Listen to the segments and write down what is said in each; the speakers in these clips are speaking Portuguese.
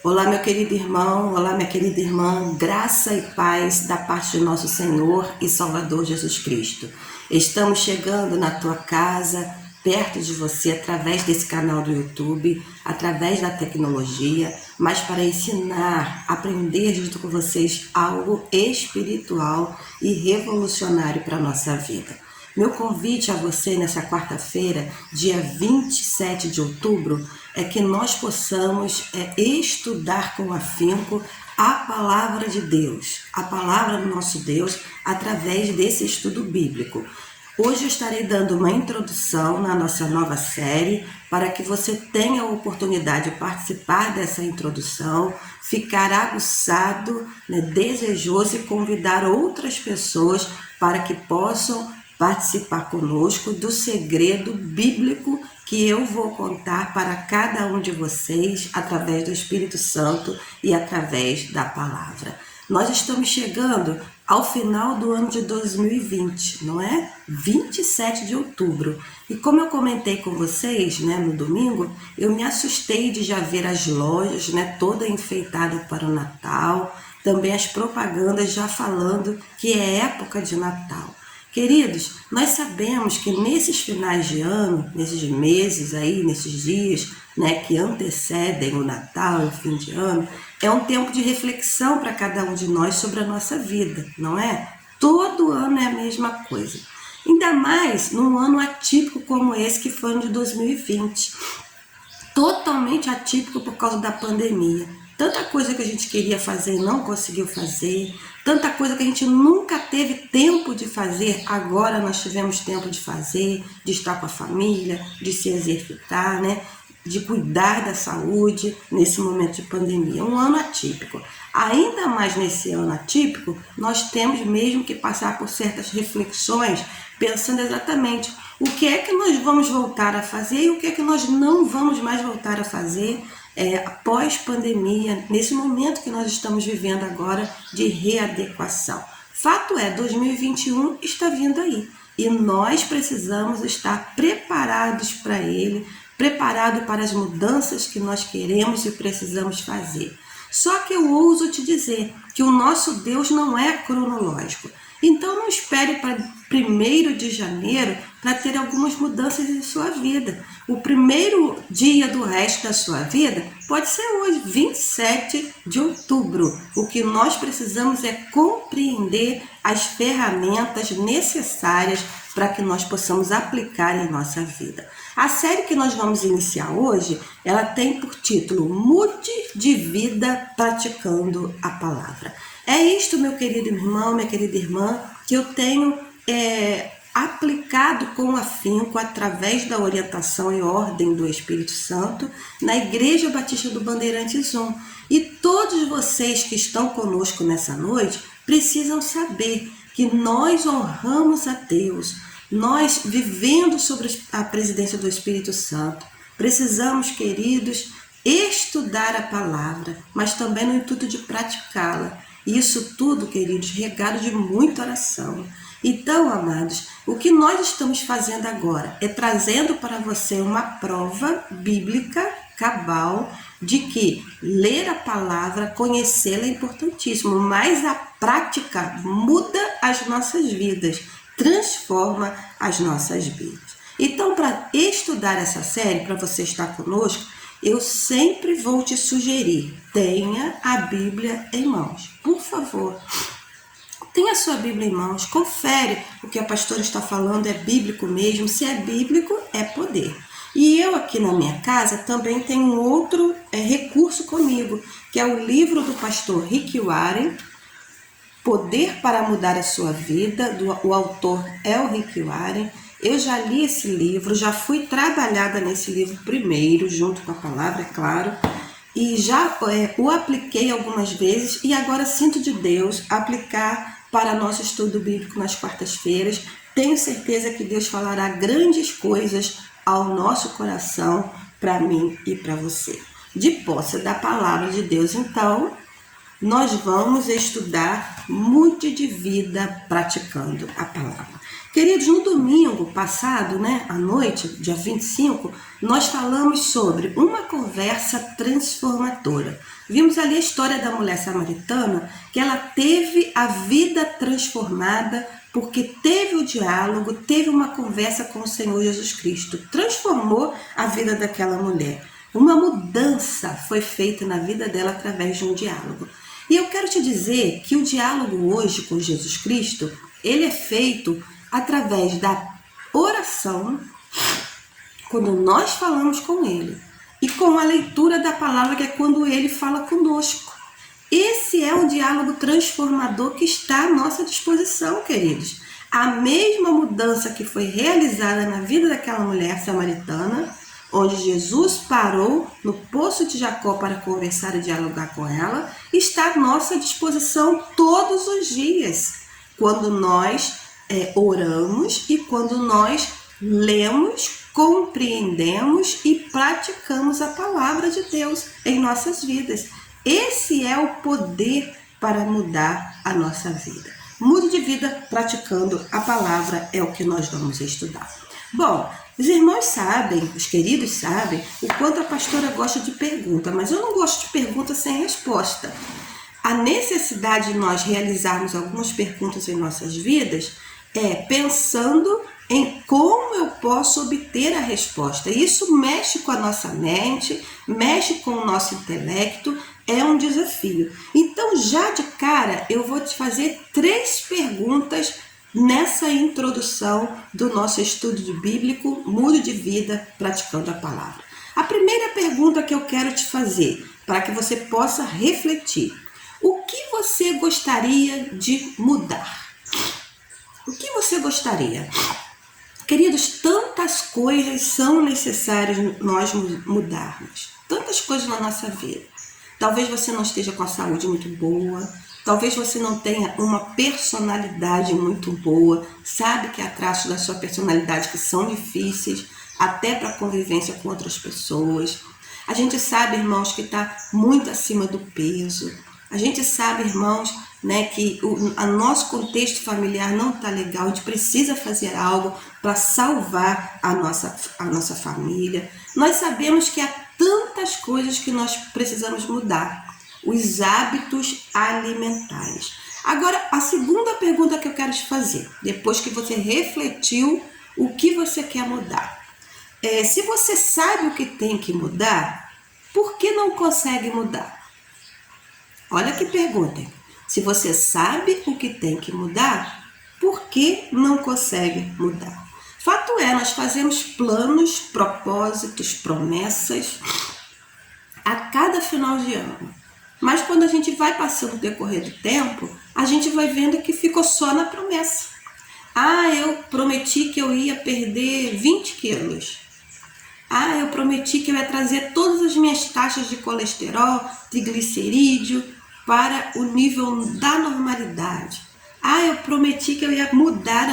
Olá, meu querido irmão, olá, minha querida irmã, graça e paz da parte de nosso Senhor e Salvador Jesus Cristo. Estamos chegando na tua casa, perto de você, através desse canal do YouTube, através da tecnologia, mas para ensinar, aprender junto com vocês algo espiritual e revolucionário para a nossa vida. Meu convite a você nessa quarta-feira, dia 27 de outubro, é que nós possamos estudar com afinco a palavra de Deus, a palavra do nosso Deus, através desse estudo bíblico. Hoje eu estarei dando uma introdução na nossa nova série para que você tenha a oportunidade de participar dessa introdução, ficar aguçado, desejoso e convidar outras pessoas para que possam participar conosco do segredo bíblico que eu vou contar para cada um de vocês através do Espírito Santo e através da palavra. Nós estamos chegando ao final do ano de 2020, não é? 27 de outubro. E como eu comentei com vocês, no domingo, eu me assustei de já ver as lojas, toda enfeitada para o Natal, também as propagandas já falando que é época de Natal. Queridos, nós sabemos que nesses finais de ano, nesses meses aí, nesses dias, que antecedem o Natal e o fim de ano, é um tempo de reflexão para cada um de nós sobre a nossa vida, não é? Todo ano é a mesma coisa. Ainda mais num ano atípico como esse que foi o de 2020. Totalmente atípico por causa da pandemia. Tanta coisa que a gente queria fazer e não conseguiu fazer, tanta coisa que a gente nunca teve tempo de fazer, agora nós tivemos tempo de fazer, de estar com a família, de se exercitar, de cuidar da saúde nesse momento de pandemia. Um ano atípico. Ainda mais nesse ano atípico, nós temos mesmo que passar por certas reflexões, pensando exatamente o que é que nós vamos voltar a fazer e o que é que nós não vamos mais voltar a fazer após pandemia, nesse momento que nós estamos vivendo agora de readequação. Fato é, 2021 está vindo aí e nós precisamos estar preparados para ele, preparado para as mudanças que nós queremos e precisamos fazer. Só que eu ouso te dizer que o nosso Deus não é cronológico. Então não espere para 1º de janeiro para ter algumas mudanças em sua vida. O primeiro dia do resto da sua vida pode ser hoje, 27 de outubro. O que nós precisamos é compreender as ferramentas necessárias para que nós possamos aplicar em nossa vida. A série que nós vamos iniciar hoje, ela tem por título Mude de Vida Praticando a Palavra. É isto, meu querido irmão, minha querida irmã, que eu tenho aplicado com afinco através da orientação e ordem do Espírito Santo na Igreja Batista do Bandeirantes 1. E todos vocês que estão conosco nessa noite precisam saber que nós honramos a Deus, nós vivendo sobre a presidência do Espírito Santo, precisamos, queridos, estudar a palavra, mas também no intuito de praticá-la. Isso tudo, queridos, regado de muita oração. Então, amados, o que nós estamos fazendo agora é trazendo para você uma prova bíblica cabal de que ler a palavra, conhecê-la é importantíssimo, mas a prática muda as nossas vidas, transforma as nossas vidas. Então, para estudar essa série, para você estar conosco, eu sempre vou te sugerir, tenha a Bíblia em mãos, por favor. Tenha a sua Bíblia em mãos, confere o que a pastora está falando, é bíblico mesmo, se é bíblico, é poder. E eu aqui na minha casa também tenho um outro recurso comigo, que é o livro do pastor Rick Warren, Poder para Mudar a Sua Vida, o autor é o Rick Warren. Eu já li esse livro, já fui trabalhada nesse livro primeiro, junto com a palavra, é claro, e já o apliquei algumas vezes e agora sinto de Deus aplicar para nosso estudo bíblico nas quartas-feiras. Tenho certeza que Deus falará grandes coisas ao nosso coração, para mim e para você. De posse da palavra de Deus, então, nós vamos estudar Mude de Vida Praticando a Palavra. Queridos, no domingo passado, à noite, dia 25, nós falamos sobre uma conversa transformadora. Vimos ali a história da mulher samaritana, que ela teve a vida transformada porque teve o diálogo, teve uma conversa com o Senhor Jesus Cristo. Transformou a vida daquela mulher. Uma mudança foi feita na vida dela através de um diálogo. E eu quero te dizer que o diálogo hoje com Jesus Cristo, ele é feito através da oração, quando nós falamos com Ele, e com a leitura da palavra, que é quando Ele fala conosco. Esse é um diálogo transformador que está à nossa disposição, queridos. A mesma mudança que foi realizada na vida daquela mulher samaritana, onde Jesus parou no poço de Jacó para conversar e dialogar com ela, está à nossa disposição todos os dias, quando nós oramos e quando nós lemos, compreendemos e praticamos a palavra de Deus em nossas vidas. Esse é o poder para mudar a nossa vida. Mude de vida praticando a palavra, é o que nós vamos estudar. Bom, os irmãos sabem, os queridos sabem, o quanto a pastora gosta de pergunta, mas eu não gosto de pergunta sem resposta. A necessidade de nós realizarmos algumas perguntas em nossas vidas é pensando em como eu posso obter a resposta. Isso mexe com a nossa mente, mexe com o nosso intelecto, é um desafio. Então, já de cara, eu vou te fazer 3 perguntas nessa introdução do nosso estudo bíblico, Mude de Vida, Praticando a Palavra. A primeira pergunta que eu quero te fazer, para que você possa refletir: o que você gostaria de mudar? O que você gostaria? Queridos, tantas coisas são necessárias nós mudarmos. Tantas coisas na nossa vida. Talvez você não esteja com a saúde muito boa. Talvez você não tenha uma personalidade muito boa. Sabe que há traços da sua personalidade que são difíceis, até para a convivência com outras pessoas. A gente sabe, irmãos, que está muito acima do peso. A gente sabe, irmãos, que o nosso contexto familiar não está legal, a gente precisa fazer algo para salvar a nossa família. Nós sabemos que há tantas coisas que nós precisamos mudar. Os hábitos alimentares. Agora, a segunda pergunta que eu quero te fazer, depois que você refletiu o que você quer mudar. Se você sabe o que tem que mudar, por que não consegue mudar? Olha que pergunta. Se você sabe o que tem que mudar, por que não consegue mudar? Fato é, nós fazemos planos, propósitos, promessas a cada final de ano. Mas quando a gente vai passando o decorrer do tempo, a gente vai vendo que ficou só na promessa. Eu prometi que eu ia perder 20 quilos. Eu prometi que eu ia trazer todas as minhas taxas de colesterol, triglicerídeo, para o nível da normalidade. Eu prometi que eu ia mudar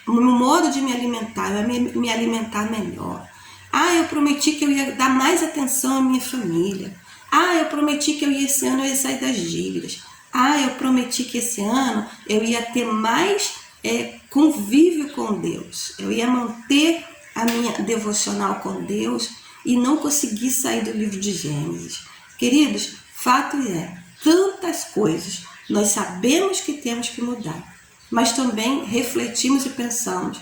o meu modo de me alimentar, eu ia me alimentar melhor. Eu prometi que eu ia dar mais atenção à minha família. Eu prometi que esse ano eu ia sair das dívidas. Eu prometi que esse ano eu ia ter mais convívio com Deus. Eu ia manter a minha devocional com Deus e não consegui sair do livro de Gênesis. Queridos, fato é, tantas coisas nós sabemos que temos que mudar, mas também refletimos e pensamos,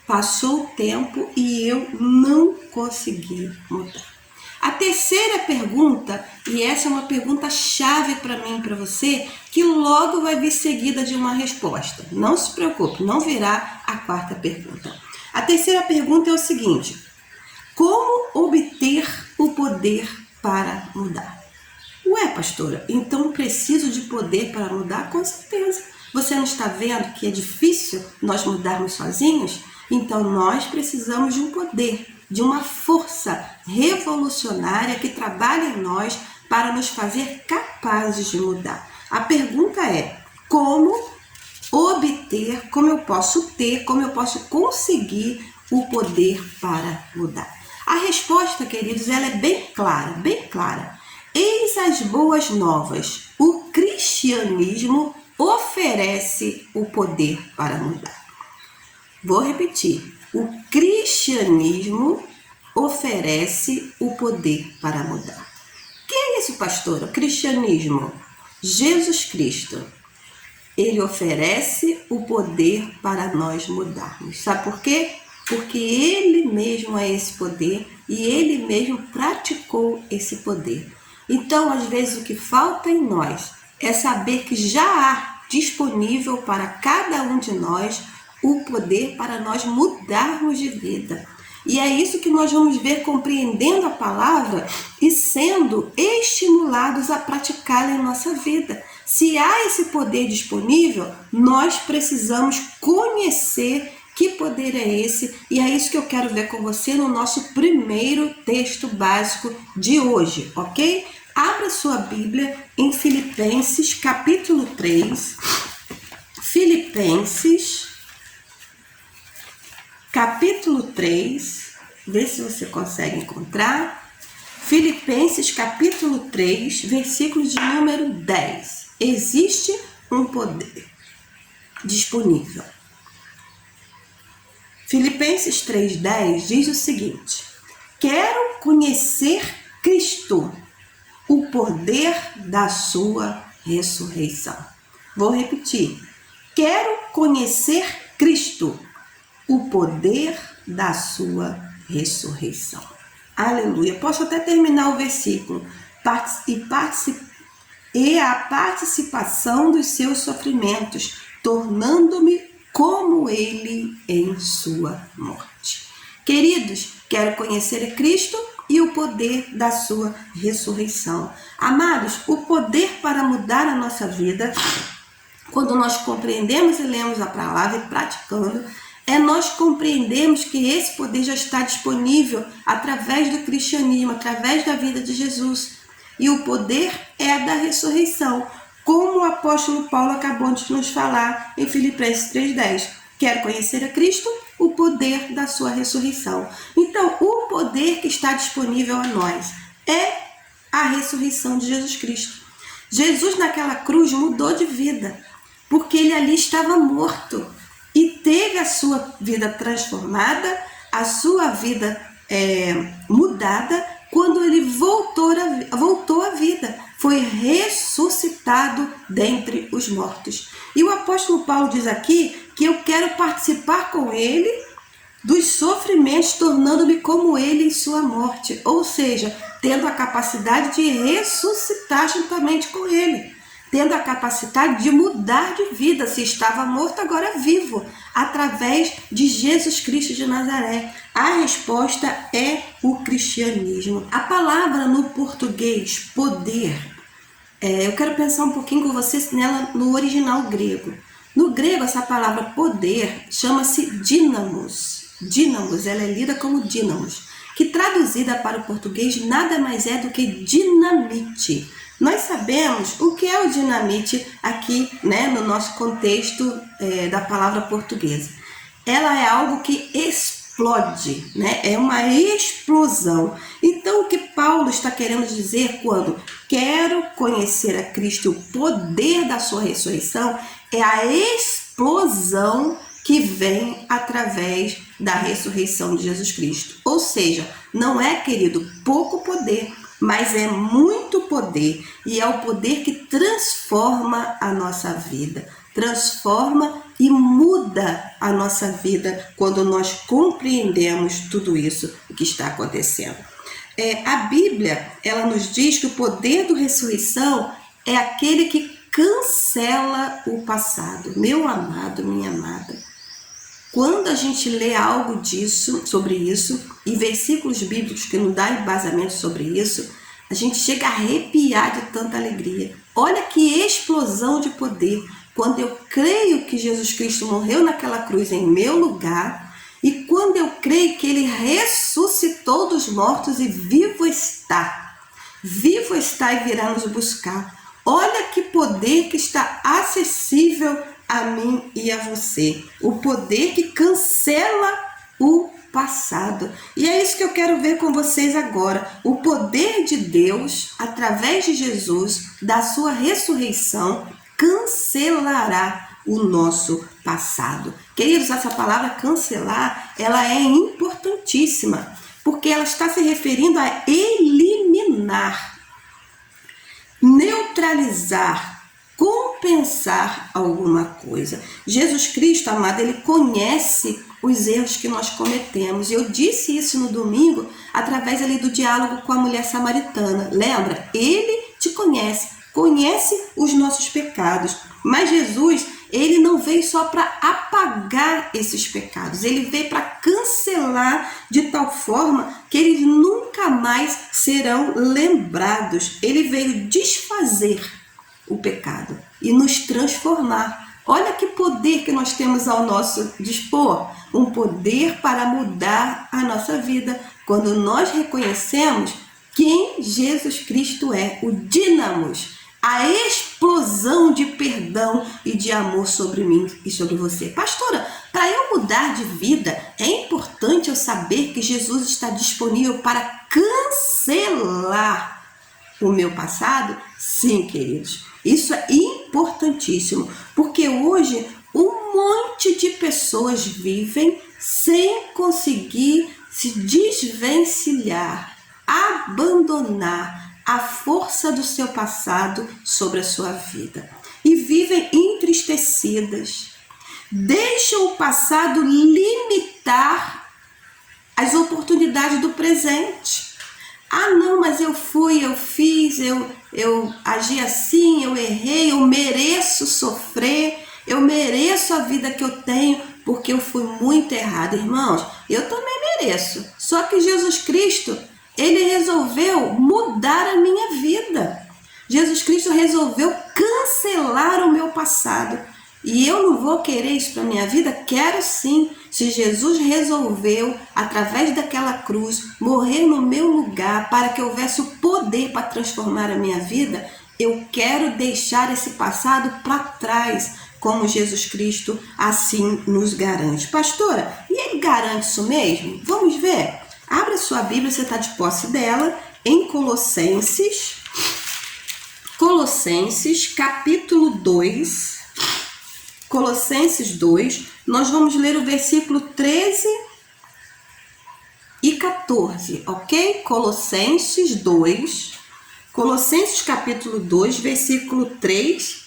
passou o tempo e eu não consegui mudar. A terceira pergunta, e essa é uma pergunta chave para mim e para você, que logo vai vir seguida de uma resposta. Não se preocupe, não virá a quarta pergunta. A terceira pergunta é o seguinte: como obter o poder para mudar? Ué, pastora, então preciso de poder para mudar? Com certeza. Você não está vendo que é difícil nós mudarmos sozinhos? Então nós precisamos de um poder, de uma força revolucionária que trabalha em nós para nos fazer capazes de mudar. A pergunta é: como obter, como eu posso ter, como eu posso conseguir o poder para mudar? A resposta, queridos, ela é bem clara, bem clara. Eis as boas novas. O cristianismo oferece o poder para mudar. Vou repetir. O cristianismo oferece o poder para mudar. Que é isso, pastora? O cristianismo. Jesus Cristo. Ele oferece o poder para nós mudarmos. Sabe por quê? Porque Ele mesmo é esse poder e Ele mesmo praticou esse poder. Então, às vezes, o que falta em nós é saber que já há disponível para cada um de nós o poder para nós mudarmos de vida. E é isso que nós vamos ver compreendendo a palavra e sendo estimulados a praticá-la em nossa vida. Se há esse poder disponível, nós precisamos conhecer que poder é esse, e é isso que eu quero ver com você no nosso primeiro texto básico de hoje, ok? Abra sua Bíblia em Filipenses, capítulo 3. Filipenses, capítulo 3. Vê se você consegue encontrar. Filipenses, capítulo 3, versículo de número 10. Existe um poder disponível. Filipenses 3,10 diz o seguinte: quero conhecer Cristo, o poder da sua ressurreição. Vou repetir. Quero conhecer Cristo, o poder da sua ressurreição. Aleluia. Posso até terminar o versículo. E a participação dos seus sofrimentos, tornando-me como Ele em sua morte. Queridos, quero conhecer a Cristo e o poder da sua ressurreição. Amados, o poder para mudar a nossa vida, quando nós compreendemos e lemos a palavra e praticando, é nós compreendermos que esse poder já está disponível através do cristianismo, através da vida de Jesus. E o poder é da ressurreição, como o apóstolo Paulo acabou de nos falar em Filipenses 3,10. Quero conhecer a Cristo, o poder da sua ressurreição. Então, o poder que está disponível a nós é a ressurreição de Jesus Cristo. Jesus naquela cruz mudou de vida, porque ele ali estava morto e teve a sua vida transformada, a sua vida mudada, quando ele voltou à vida, foi ressuscitado dentre os mortos. E o apóstolo Paulo diz aqui que eu quero participar com ele dos sofrimentos, tornando-me como ele em sua morte, ou seja, tendo a capacidade de ressuscitar juntamente com ele, tendo a capacidade de mudar de vida, se estava morto, agora vivo, através de Jesus Cristo de Nazaré. A resposta é o cristianismo. A palavra no português, poder, eu quero pensar um pouquinho com vocês nela no original grego. No grego, essa palavra poder chama-se dínamos. Dínamos, ela é lida como dínamos, que traduzida para o português nada mais é do que dinamite. Nós sabemos o que é o dinamite aqui, no nosso contexto da palavra portuguesa. Ela é algo que explode, é uma explosão. Então, o que Paulo está querendo dizer quando quero conhecer a Cristo, o poder da sua ressurreição, é a explosão que vem através da ressurreição de Jesus Cristo. Ou seja, não é, querido, pouco poder, mas é muito poder, e é o poder que transforma a nossa vida, transforma e muda a nossa vida quando nós compreendemos tudo isso que está acontecendo. A Bíblia, ela nos diz que o poder da ressurreição é aquele que cancela o passado. Meu amado, minha amada, quando a gente lê algo sobre isso, e versículos bíblicos que nos dão embasamento sobre isso, a gente chega a arrepiar de tanta alegria. Olha que explosão de poder, quando eu creio que Jesus Cristo morreu naquela cruz em meu lugar, e quando eu creio que Ele ressuscitou dos mortos e vivo está e virá nos buscar. Olha que poder que está acessível a mim e a você. O poder que cancela o passado. E é isso que eu quero ver com vocês agora. O poder de Deus, através de Jesus, da sua ressurreição, cancelará o nosso passado. Queridos, essa palavra cancelar, ela é importantíssima, porque ela está se referindo a eliminar, neutralizar, compensar alguma coisa. Jesus Cristo, amado, ele conhece os erros que nós cometemos. E eu disse isso no domingo, através ali do diálogo com a mulher samaritana. Lembra? Ele te conhece, conhece os nossos pecados. Mas Jesus, ele não veio só para apagar esses pecados. Ele veio para cancelar de tal forma que eles nunca mais serão lembrados. Ele veio desfazer o pecado e nos transformar. Olha que poder que nós temos ao nosso dispor, um poder para mudar a nossa vida, quando nós reconhecemos quem Jesus Cristo é, o dínamos, a explosão de perdão e de amor sobre mim e sobre você. Pastora, para eu mudar de vida, é importante eu saber que Jesus está disponível para cancelar o meu passado? Sim, queridos. Isso é importantíssimo, porque hoje um monte de pessoas vivem sem conseguir se desvencilhar, abandonar a força do seu passado sobre a sua vida. E vivem entristecidas, deixam o passado limitar as oportunidades do presente. Ah, não, mas eu fui, eu fiz, eu agi assim, eu errei, eu mereço sofrer, eu mereço a vida que eu tenho porque eu fui muito errado. Irmãos, eu também mereço. Só que Jesus Cristo, ele resolveu mudar a minha vida. Jesus Cristo resolveu cancelar o meu passado. E eu não vou querer isso para a minha vida? Quero sim. Se Jesus resolveu, através daquela cruz, morrer no meu lugar para que houvesse o poder para transformar a minha vida, eu quero deixar esse passado para trás, como Jesus Cristo assim nos garante. Pastora, e ele garante isso mesmo? Vamos ver? Abra sua Bíblia, você está de posse dela, em Colossenses capítulo 2. Colossenses 2, nós vamos ler o versículo 13 e 14, ok? Colossenses capítulo 2, versículo 3,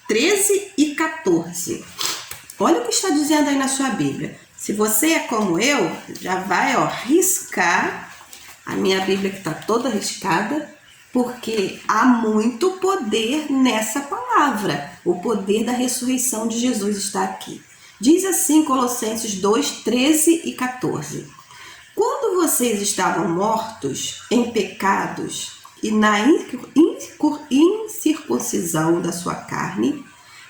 13 e 14. Olha o que está dizendo aí na sua Bíblia. Se você é como eu, já vai riscar a minha Bíblia, que está toda riscada, porque há muito poder nessa palavra. O poder da ressurreição de Jesus está aqui. Diz assim Colossenses 2, 13 e 14. Quando vocês estavam mortos em pecados e na incircuncisão da sua carne,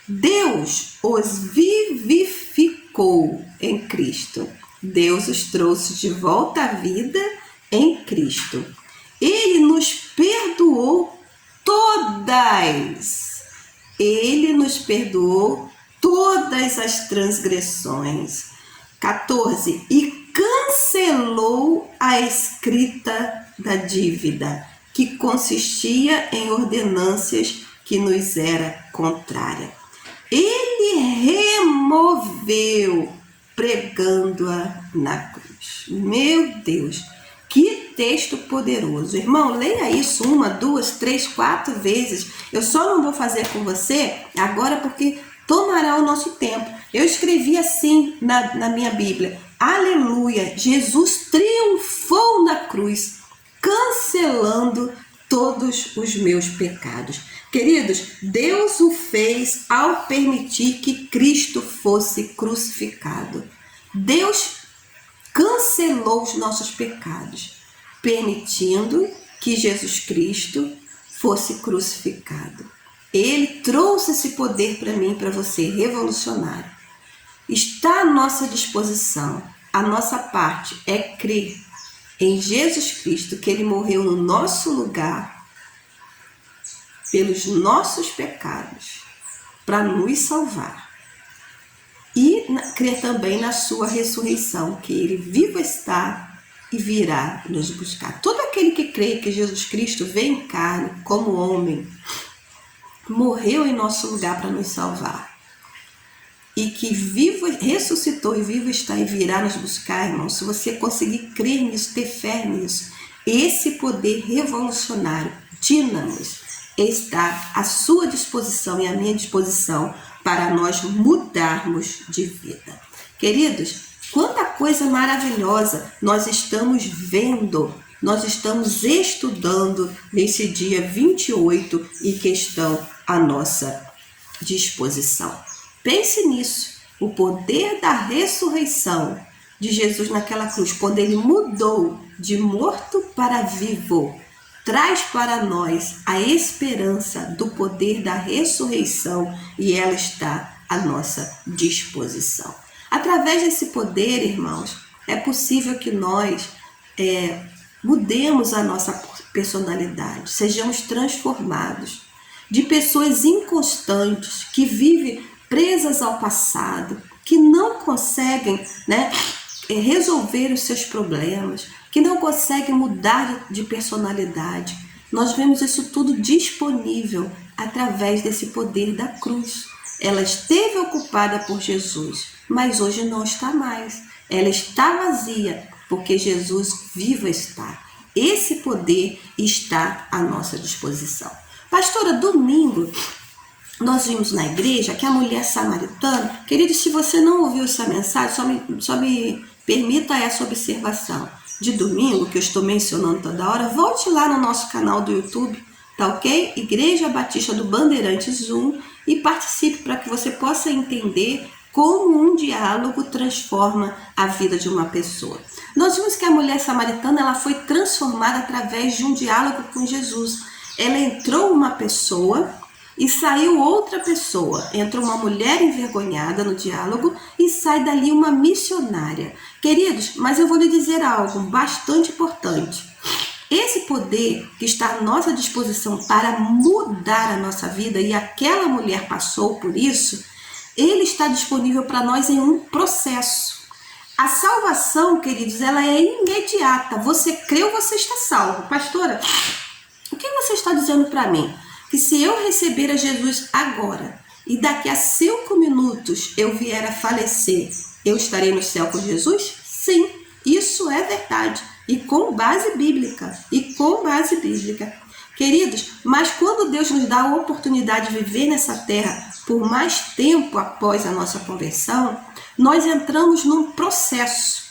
Deus os vivificou em Cristo. Deus os trouxe de volta à vida em Cristo. Ele nos perdoou todas. Ele nos perdoou todas as transgressões. 14. E cancelou a escrita da dívida, que consistia em ordenanças que nos era contrária. Ele removeu, pregando-a na cruz. Meu Deus! Que texto poderoso. Irmão, leia isso 1, 2, 3, 4 vezes. Eu só não vou fazer com você agora porque tomará o nosso tempo. Eu escrevi assim na minha Bíblia. Aleluia, Jesus triunfou na cruz, cancelando todos os meus pecados. Queridos, Deus o fez ao permitir que Cristo fosse crucificado. Deus cancelou os nossos pecados, permitindo que Jesus Cristo fosse crucificado. Ele trouxe esse poder para mim e para você, revolucionário. Está à nossa disposição. A nossa parte é crer em Jesus Cristo, que ele morreu no nosso lugar, pelos nossos pecados, para nos salvar. E crer também na sua ressurreição, que ele vivo está e virá nos buscar. Todo aquele que crê que Jesus Cristo veio em carne como homem, morreu em nosso lugar para nos salvar, e que vivo, ressuscitou e vivo está e virá nos buscar, irmão, se você conseguir crer nisso, ter fé nisso, esse poder revolucionário, dínamos, está à sua disposição e à minha disposição para nós mudarmos de vida. Queridos, quanta coisa maravilhosa nós estamos vendo, nós estamos estudando nesse dia 28 e que estão à nossa disposição. Pense nisso, o poder da ressurreição de Jesus naquela cruz, quando ele mudou de morto para vivo, traz para nós a esperança do poder da ressurreição e ela está à nossa disposição. Através desse poder, irmãos, é possível que nós mudemos a nossa personalidade, sejamos transformados de pessoas inconstantes que vivem presas ao passado, que não conseguem, resolver os seus problemas, que não conseguem mudar de personalidade. Nós vemos isso tudo disponível através desse poder da cruz. Ela esteve ocupada por Jesus, mas hoje não está mais. Ela está vazia, porque Jesus vivo está. Esse poder está à nossa disposição. Pastora, domingo nós vimos na igreja que a mulher samaritana, querido, se você não ouviu essa mensagem, só me permita essa observação. De domingo, que eu estou mencionando toda hora, volte lá no nosso canal do YouTube, tá ok? Igreja Batista do Bandeirantes 1 e participe para que você possa entender como um diálogo transforma a vida de uma pessoa. Nós vimos que a mulher samaritana ela foi transformada através de um diálogo com Jesus. Ela entrou uma pessoa e saiu outra pessoa. Entrou uma mulher envergonhada no diálogo e sai dali uma missionária. Queridos, mas eu vou lhe dizer algo bastante importante. Esse poder que está à nossa disposição para mudar a nossa vida, e aquela mulher passou por isso, ele está disponível para nós em um processo. A salvação, queridos, ela é imediata. Você creu, você está salvo. Pastora, o que você está dizendo para mim? Que se eu receber a Jesus agora e daqui a 5 minutos eu vier a falecer, eu estarei no céu com Jesus? Sim, isso é verdade. E com base bíblica. Queridos, mas quando Deus nos dá a oportunidade de viver nessa terra por mais tempo após a nossa conversão, nós entramos num processo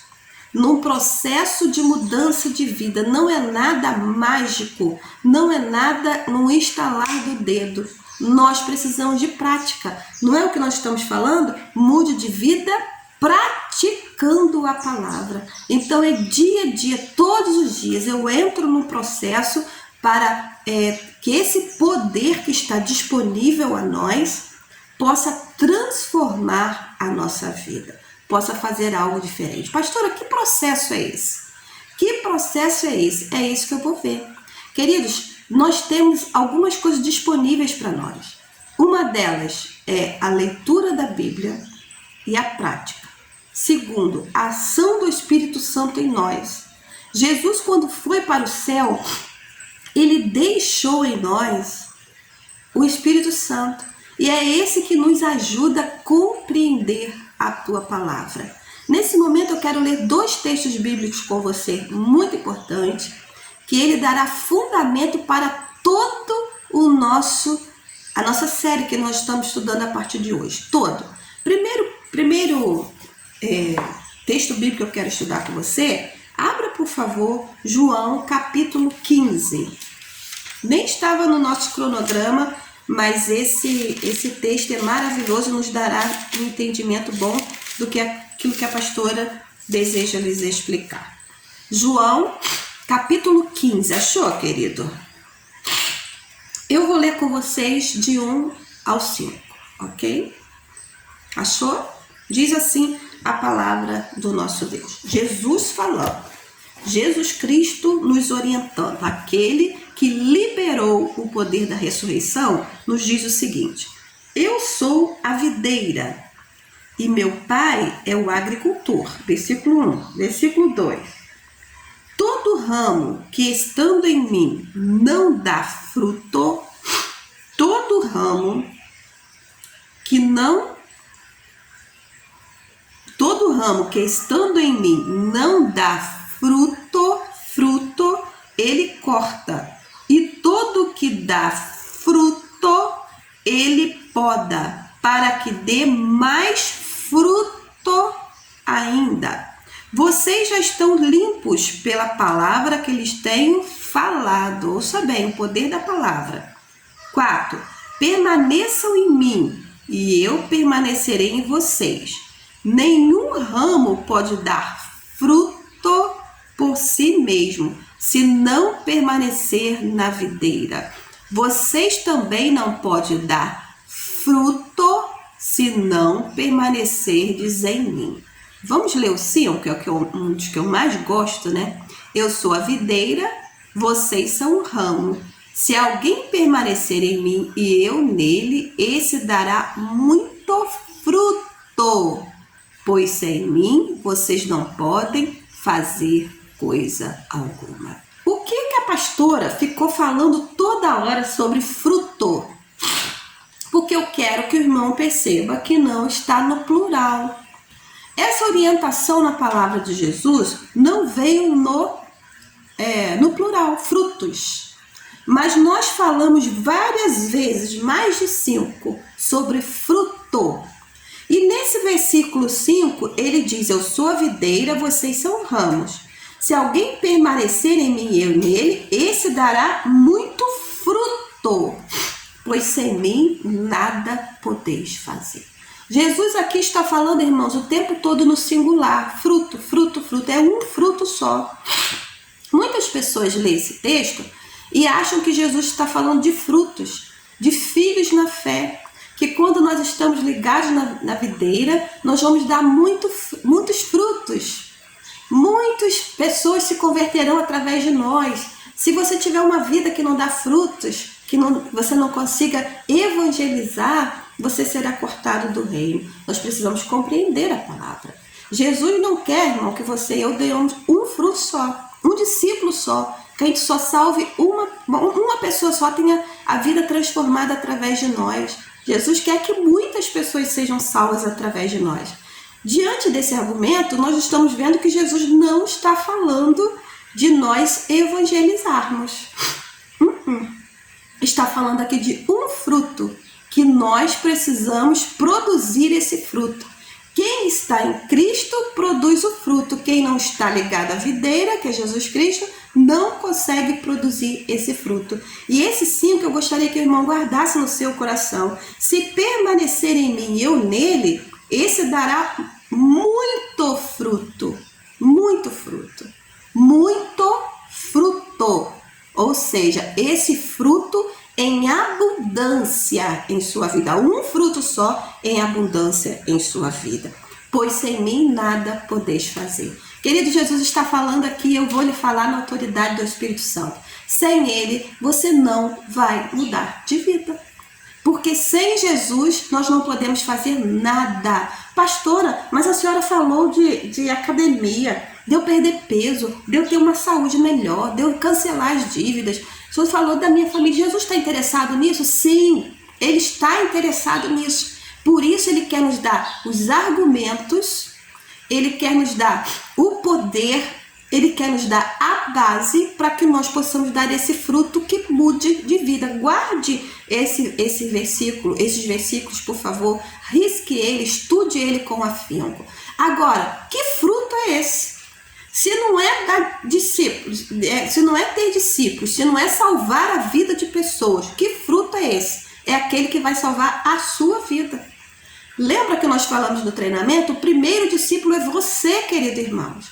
de mudança de vida. Não é nada mágico, não é nada no estalar do dedo. Nós precisamos de prática. Não é o que nós estamos falando? Mude de vida praticando a palavra. Então é dia a dia, todos os dias eu entro num processo para que esse poder que está disponível a nós possa transformar a nossa vida, possa fazer algo diferente. Pastora, que processo é esse? É isso que eu vou ver. Queridos, nós temos algumas coisas disponíveis para nós. Uma delas é a leitura da Bíblia e a prática. Segundo, a ação do Espírito Santo em nós. Jesus, quando foi para o céu, ele deixou em nós o Espírito Santo. E é esse que nos ajuda a compreender a tua palavra. Nesse momento eu quero ler 2 textos bíblicos com você, muito importantes, que ele dará fundamento para todo a nossa série que nós estamos estudando a partir de hoje. Todo. Primeiro texto bíblico que eu quero estudar com você, abra por favor João capítulo 15. Nem estava no nosso cronograma, mas esse texto é maravilhoso e nos dará um entendimento bom do que aquilo que a pastora deseja lhes explicar. João, capítulo 15. Achou, querido? Eu vou ler com vocês de 1 ao 5, ok? Achou? Diz assim a palavra do nosso Deus. Jesus falando. Jesus Cristo nos orientando. Aquele que liberou o poder da ressurreição nos diz o seguinte: eu sou a videira e meu pai é o agricultor. Versículo 1. Versículo 2. Todo ramo que estando em mim não dá fruto, todo ramo que estando em mim não dá fruto, ele corta. E todo que dá fruto, ele poda, para que dê mais fruto ainda. Vocês já estão limpos pela palavra que lhes tenho falado. Ouça bem, o poder da palavra. 4. Permaneçam em mim, e eu permanecerei em vocês. Nenhum ramo pode dar fruto por si mesmo, se não permanecer na videira. Vocês também não podem dar fruto se não permanecerdes em mim. Vamos ler o 5, que é um dos que eu mais gosto, né? Eu sou a videira, vocês são o ramo. Se alguém permanecer em mim e eu nele, esse dará muito fruto. Pois sem mim, vocês não podem fazer coisa alguma. O que a pastora ficou falando toda hora sobre fruto? Porque eu quero que o irmão perceba que não está no plural. Essa orientação na palavra de Jesus não veio no plural, frutos. Mas nós falamos várias vezes, mais de 5, sobre fruto. E nesse versículo 5, ele diz, eu sou a videira, vocês são ramos. Se alguém permanecer em mim e eu nele, esse dará muito fruto, pois sem mim nada podeis fazer. Jesus aqui está falando, irmãos, o tempo todo no singular, fruto, fruto, fruto, é um fruto só. Muitas pessoas leem esse texto e acham que Jesus está falando de frutos, de filhos na fé, que quando nós estamos ligados na videira, nós vamos dar muitos frutos. Muitas pessoas se converterão através de nós. Se você tiver uma vida que não dá frutos, você não consiga evangelizar, você será cortado do reino. Nós precisamos compreender a palavra. Jesus não quer, irmão, que você e eu demos um fruto só, um discípulo só, que a gente só salve uma pessoa só, tenha a vida transformada através de nós. Jesus quer que muitas pessoas sejam salvas através de nós. Diante desse argumento, nós estamos vendo que Jesus não está falando de nós evangelizarmos. Está falando aqui de um fruto, que nós precisamos produzir esse fruto. Quem está em Cristo produz o fruto. Quem não está ligado à videira, que é Jesus Cristo, não consegue produzir esse fruto. E esse 5 eu gostaria que o irmão guardasse no seu coração. Se permanecer em mim e eu nele, esse dará muito fruto. Muito fruto. Muito fruto. Ou seja, esse fruto em abundância em sua vida. Um fruto só em abundância em sua vida. Pois sem mim nada podeis fazer. Querido, Jesus está falando aqui, eu vou lhe falar na autoridade do Espírito Santo. Sem ele, você não vai mudar de vida. Porque sem Jesus, nós não podemos fazer nada. Pastora, mas a senhora falou de academia, de eu perder peso, de eu ter uma saúde melhor, de eu cancelar as dívidas. O senhor falou da minha família. Jesus está interessado nisso? Sim, ele está interessado nisso. Por isso ele quer nos dar os argumentos, ele quer nos dar o poder, ele quer nos dar a base para que nós possamos dar esse fruto que mude de vida. Guarde esse versículo, esses versículos, por favor. Risque ele, estude ele com afinco. Agora, que fruto é esse? Se não é dar discípulos, se não é ter discípulos, se não é salvar a vida de pessoas, que fruto é esse? É aquele que vai salvar a sua vida. Lembra que nós falamos no treinamento? O primeiro discípulo é você, querido irmãos.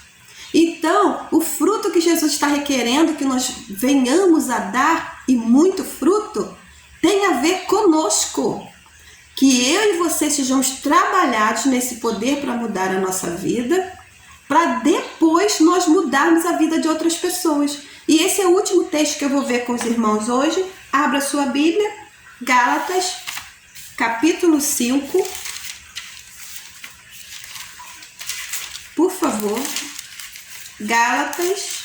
Então, o fruto que Jesus está requerendo que nós venhamos a dar, e muito fruto, tem a ver conosco. Que eu e você sejamos trabalhados nesse poder para mudar a nossa vida, para depois nós mudarmos a vida de outras pessoas. E esse é o último texto que eu vou ver com os irmãos hoje. Abra sua Bíblia, Gálatas, capítulo 5. Por favor, Gálatas,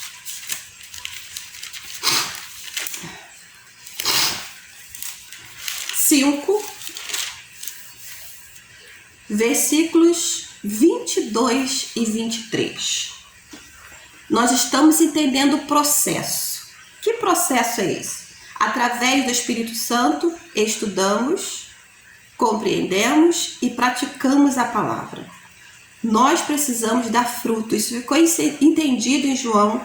5, versículos 22 e 23. Nós estamos entendendo o processo. Que processo é esse? Através do Espírito Santo, estudamos, compreendemos e praticamos a palavra. Nós precisamos dar fruto. Isso ficou entendido em João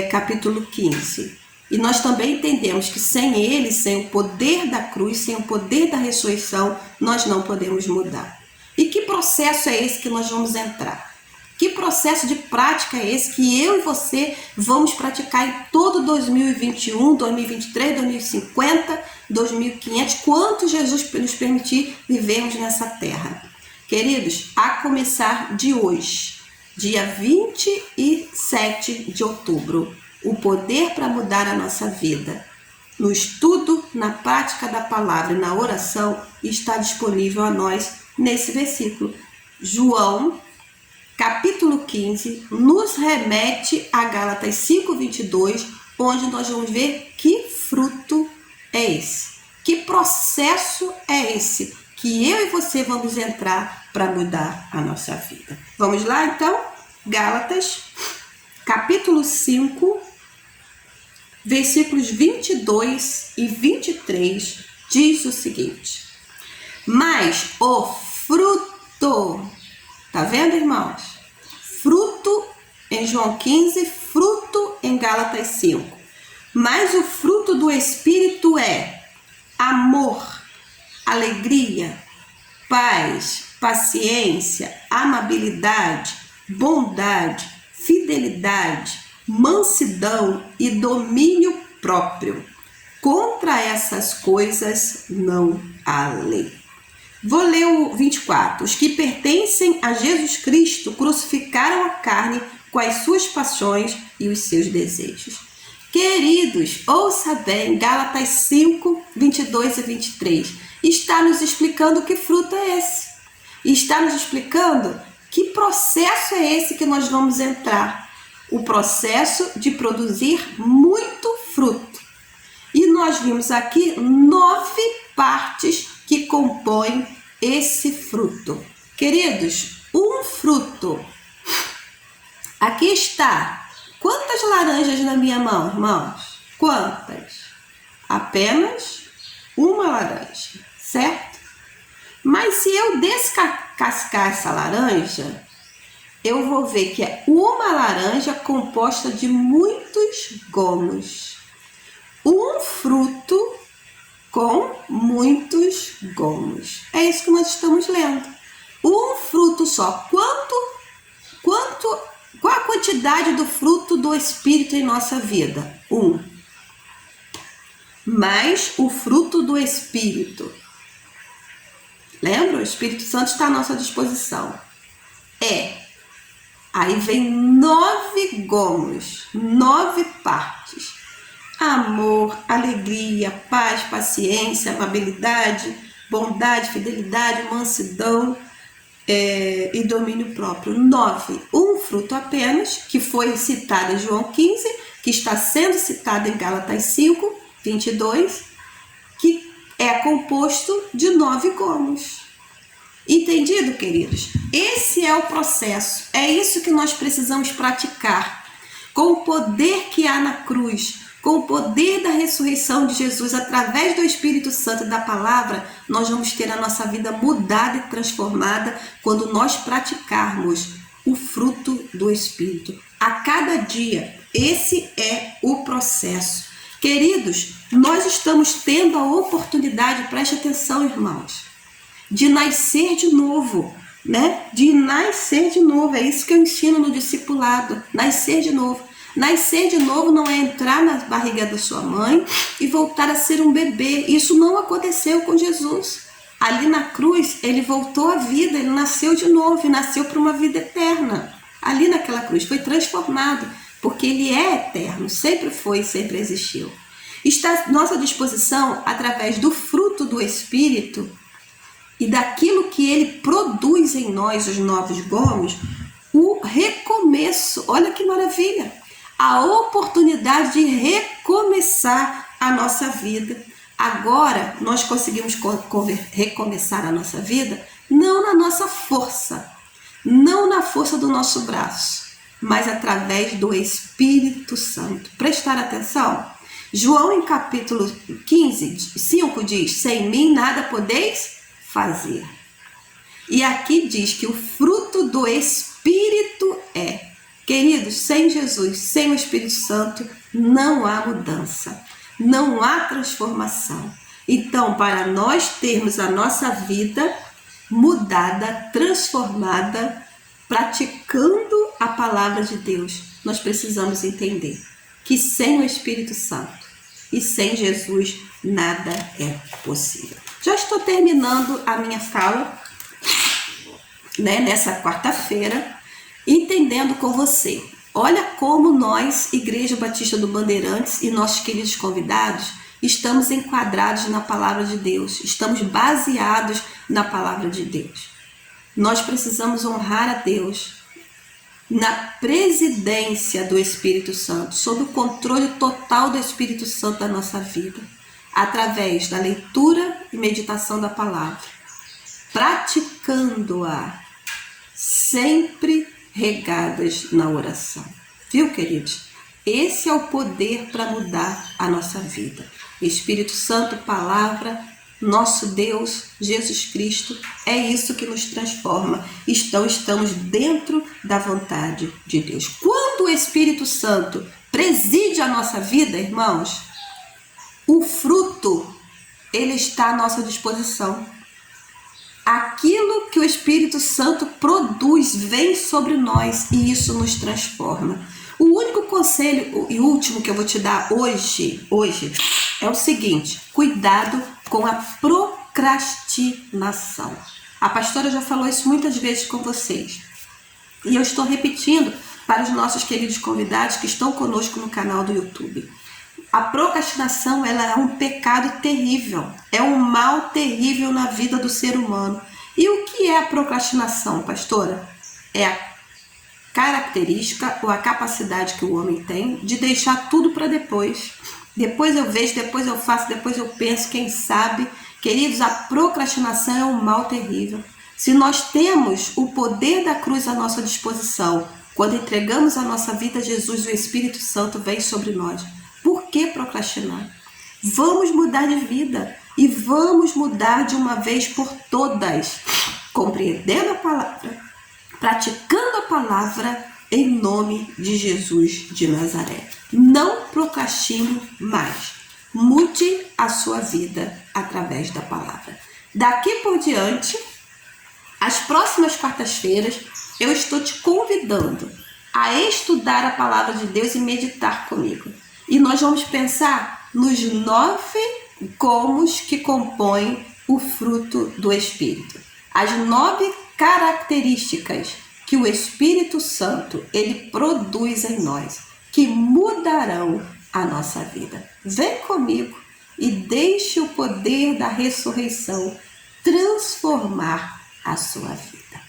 capítulo 15. E nós também entendemos que sem ele, sem o poder da cruz, sem o poder da ressurreição, nós não podemos mudar. E que processo é esse que nós vamos entrar? Que processo de prática é esse que eu e você vamos praticar em todo 2021, 2023, 2050, 2500, quanto Jesus nos permitir vivermos nessa terra? Queridos, a começar de hoje, dia 27 de outubro, o poder para mudar a nossa vida, no estudo, na prática da palavra e na oração, está disponível a nós nesse versículo. João, capítulo 15, nos remete a Gálatas 5:22, onde nós vamos ver que fruto é esse, que processo é esse, que eu e você vamos entrar para mudar a nossa vida. Vamos lá então? Gálatas, capítulo 5, versículos 22 e 23, diz o seguinte: mas o fruto, tá vendo, irmãos? Fruto em João 15, fruto em Gálatas 5. Mas o fruto do Espírito é amor, alegria, paz, paciência, amabilidade, bondade, fidelidade, mansidão e domínio próprio. Contra essas coisas não há lei. Vou ler o 24. Os que pertencem a Jesus Cristo crucificaram a carne com as suas paixões e os seus desejos. Queridos, ouça bem, Gálatas 5, 22 e 23. Está nos explicando que fruto é esse. Está nos explicando que processo é esse que nós vamos entrar. O processo de produzir muito fruto. E nós vimos aqui 9 partes que compõem esse fruto. Queridos, um fruto. Aqui está. Quantas laranjas na minha mão, irmãos? Quantas? Apenas uma laranja, certo? Mas se eu descascar essa laranja, eu vou ver que é uma laranja composta de muitos gomos. Um fruto com muitos gomos. É isso que nós estamos lendo. Um fruto só. Qual a quantidade do fruto do Espírito em nossa vida? 1. Mais o fruto do Espírito. Lembra? O Espírito Santo está à nossa disposição. Aí vem 9 gomos, 9 partes. Amor, alegria, paz, paciência, amabilidade, bondade, fidelidade, mansidão e domínio próprio. 9. Um fruto apenas, que foi citado em João 15, que está sendo citado em Gálatas 5, 22, que é composto de 9 gomos. Entendido, queridos? Esse é o processo. É isso que nós precisamos praticar. Com o poder que há na cruz, com o poder da ressurreição de Jesus, através do Espírito Santo e da palavra, nós vamos ter a nossa vida mudada e transformada quando nós praticarmos o fruto do Espírito. A cada dia, esse é o processo. Queridos, nós estamos tendo a oportunidade, preste atenção, irmãos, de nascer de novo, né? De nascer de novo. É isso que eu ensino no discipulado. Nascer de novo. Nascer de novo não é entrar na barriga da sua mãe e voltar a ser um bebê. Isso não aconteceu com Jesus. Ali na cruz, ele voltou à vida, ele nasceu de novo e nasceu para uma vida eterna. Ali naquela cruz, foi transformado, porque ele é eterno, sempre foi e sempre existiu. Está à nossa disposição, através do fruto do Espírito, e daquilo que ele produz em nós, os 9 gomos, o recomeço. Olha que maravilha! A oportunidade de recomeçar a nossa vida, Agora nós conseguimos recomeçar a nossa vida não na nossa força, não na força do nosso braço, mas através do Espírito Santo. Prestar atenção? João, em capítulo 15, 5 diz: sem mim nada podeis fazer. E aqui diz que o fruto do Espírito é. Queridos, sem Jesus, sem o Espírito Santo, não há mudança, não há transformação. Então, para nós termos a nossa vida mudada, transformada, praticando a palavra de Deus, nós precisamos entender que sem o Espírito Santo e sem Jesus, nada é possível. Já estou terminando a minha fala, nessa quarta-feira, entendendo com você. Olha como nós, Igreja Batista do Bandeirantes e nossos queridos convidados, estamos enquadrados na palavra de Deus, estamos baseados na palavra de Deus. Nós precisamos honrar a Deus na presidência do Espírito Santo, sob o controle total do Espírito Santo da nossa vida, através da leitura e meditação da palavra, praticando-a sempre regadas na oração. Viu, queridos? Esse é o poder para mudar a nossa vida. Espírito Santo, palavra, nosso Deus, Jesus Cristo, é isso que nos transforma. Estamos dentro da vontade de Deus. Quando o Espírito Santo preside a nossa vida, irmãos, o fruto, ele está à nossa disposição. Aquilo que o Espírito Santo produz vem sobre nós e isso nos transforma. O único conselho e último que eu vou te dar hoje é o seguinte: cuidado com a procrastinação. A pastora já falou isso muitas vezes com vocês. E eu estou repetindo para os nossos queridos convidados que estão conosco no canal do YouTube. A procrastinação, ela é um pecado terrível, é um mal terrível na vida do ser humano. E o que é a procrastinação, pastora? É a característica ou a capacidade que o homem tem de deixar tudo para depois. Depois eu vejo, depois eu faço, depois eu penso, quem sabe. Queridos, a procrastinação é um mal terrível. Se nós temos o poder da cruz à nossa disposição, quando entregamos a nossa vida a Jesus, o Espírito Santo vem sobre nós. Por que procrastinar? Vamos mudar de vida e vamos mudar de uma vez por todas, compreendendo a palavra, praticando a palavra em nome de Jesus de Nazaré. Não procrastine mais. Mude a sua vida através da palavra. Daqui por diante, as próximas quartas-feiras, eu estou te convidando a estudar a palavra de Deus e meditar comigo. E nós vamos pensar nos 9 gomos que compõem o fruto do Espírito. As 9 características que o Espírito Santo ele produz em nós, que mudarão a nossa vida. Vem comigo e deixe o poder da ressurreição transformar a sua vida.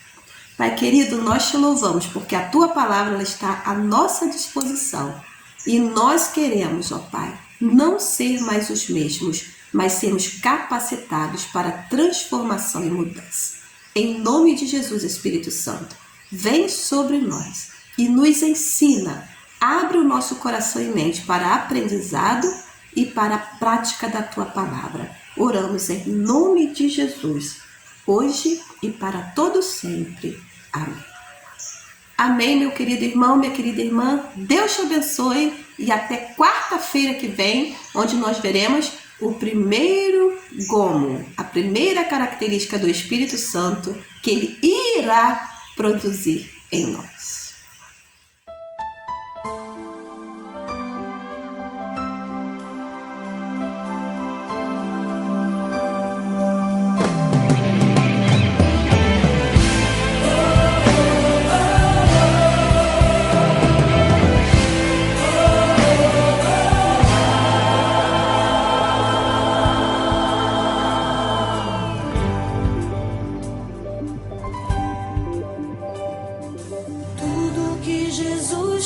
Pai querido, nós te louvamos porque a tua palavra ela está à nossa disposição. E nós queremos, ó Pai, não ser mais os mesmos, mas sermos capacitados para transformação e mudança. Em nome de Jesus, Espírito Santo, vem sobre nós e nos ensina. Abre o nosso coração e mente para aprendizado e para a prática da tua palavra. Oramos em nome de Jesus, hoje e para todo sempre. Amém. Amém, meu querido irmão, minha querida irmã. Deus te abençoe e até quarta-feira que vem, onde nós veremos o primeiro gomo, a primeira característica do Espírito Santo que ele irá produzir em nós.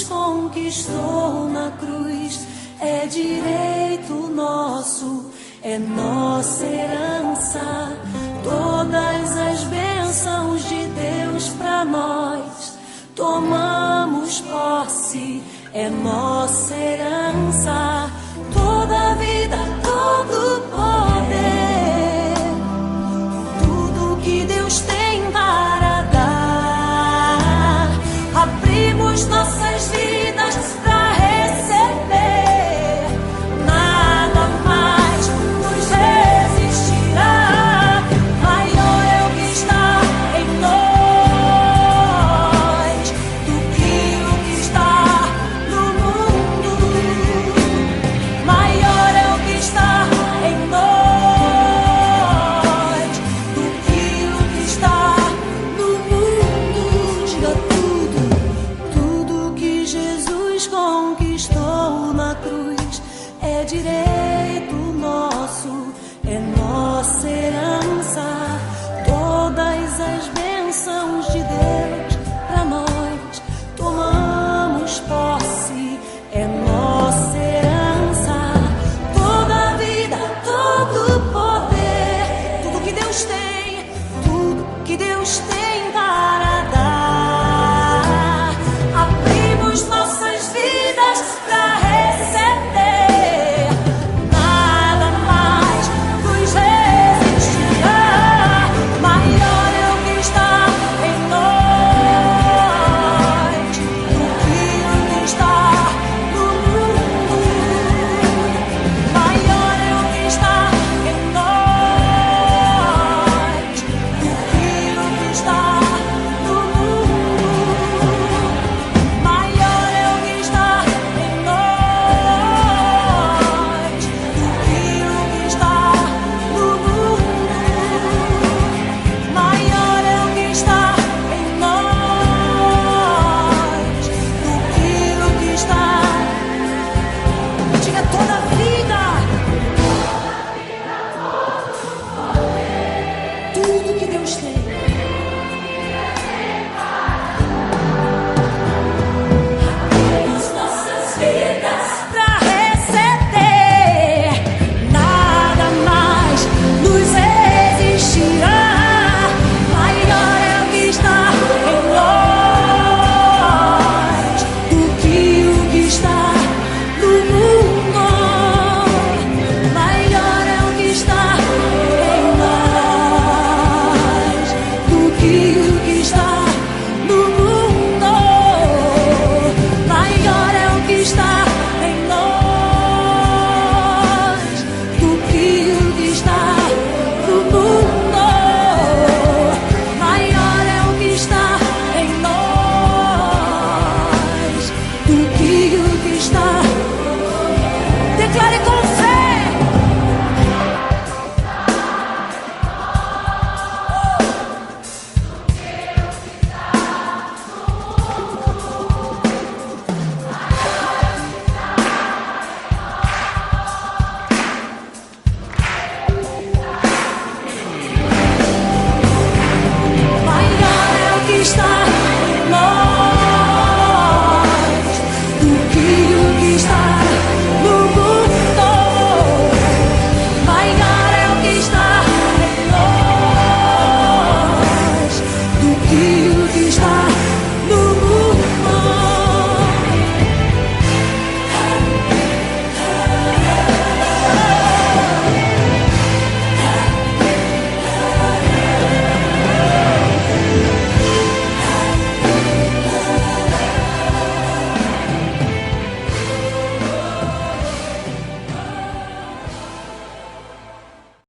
Conquistou na cruz, é direito nosso, é nossa herança. Todas as bênçãos de Deus para nós, tomamos posse, é nossa herança.